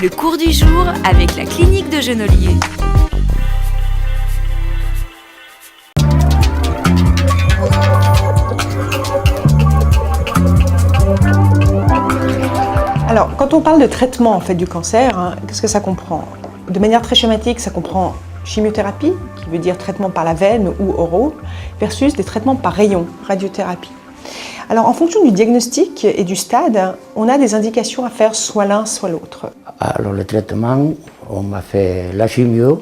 Le cours du jour avec la clinique de Genolier. Alors, quand on parle de traitement en fait, du cancer, qu'est-ce que ça comprend? De manière très schématique, ça comprend chimiothérapie, qui veut dire traitement par la veine ou oraux, versus des traitements par rayon, radiothérapie. Alors, en fonction du diagnostic et du stade, on a des indications à faire soit l'un, soit l'autre. Alors, le traitement, on m'a fait la chimio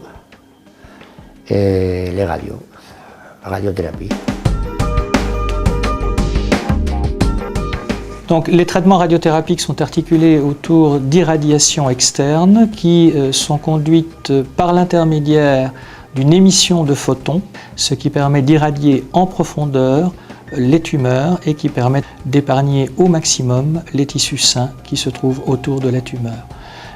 et les radios, la radiothérapie. Donc, les traitements radiothérapiques sont articulés autour d'irradiations externes qui sont conduites par l'intermédiaire d'une émission de photons, ce qui permet d'irradier en profondeur les tumeurs et qui permet d'épargner au maximum les tissus sains qui se trouvent autour de la tumeur.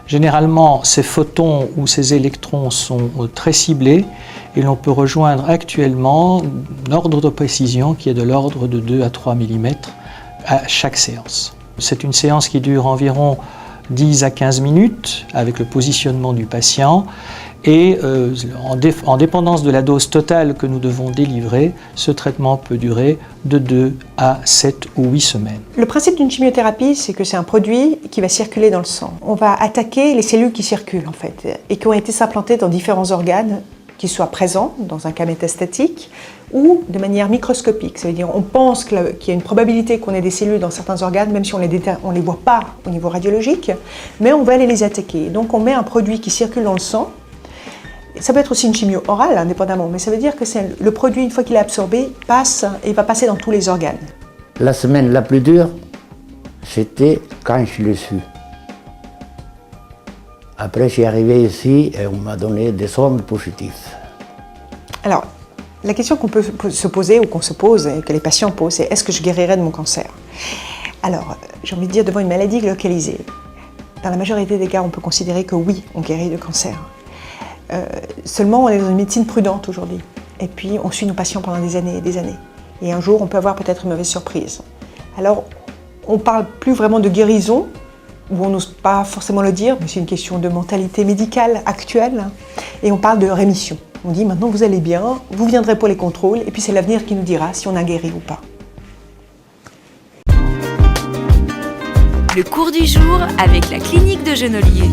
Généralement, ces photons ou ces électrons sont très ciblés et l'on peut rejoindre actuellement un ordre de précision qui est de l'ordre de 2 à 3 mm à chaque séance. C'est une séance qui dure environ 10 à 15 minutes avec le positionnement du patient et en dépendance de la dose totale que nous devons délivrer, ce traitement peut durer de 2 à 7 ou 8 semaines. Le principe d'une chimiothérapie, c'est que c'est un produit qui va circuler dans le sang. On va attaquer les cellules qui circulent en fait et qui ont été implantées dans différents organes, qui soient présents dans un cas métastatique ou de manière microscopique. Ça veut dire on pense qu'il y a une probabilité qu'on ait des cellules dans certains organes, même si on les voit pas au niveau radiologique, mais on va aller les attaquer. Donc on met un produit qui circule dans le sang. Ça peut être aussi une chimio orale, indépendamment, mais ça veut dire que le produit, une fois qu'il est absorbé, passe et va passer dans tous les organes. La semaine la plus dure, c'était quand je l'ai su. Après, je suis arrivé ici et on m'a donné des ondes positives. Alors, la question qu'on peut se poser ou qu'on se pose et que les patients posent, c'est est-ce que je guérirai de mon cancer? Alors, j'ai envie de dire, devant une maladie localisée, dans la majorité des cas, on peut considérer que oui, on guérit de cancer. Seulement, on est dans une médecine prudente aujourd'hui. Et puis, on suit nos patients pendant des années et des années. Et un jour, on peut avoir peut-être une mauvaise surprise. Alors, on ne parle plus vraiment de guérison, où on n'ose pas forcément le dire, mais c'est une question de mentalité médicale actuelle. Et on parle de rémission. On dit maintenant vous allez bien, vous viendrez pour les contrôles, et puis c'est l'avenir qui nous dira si on a guéri ou pas. Le cours du jour avec la clinique de Genolier.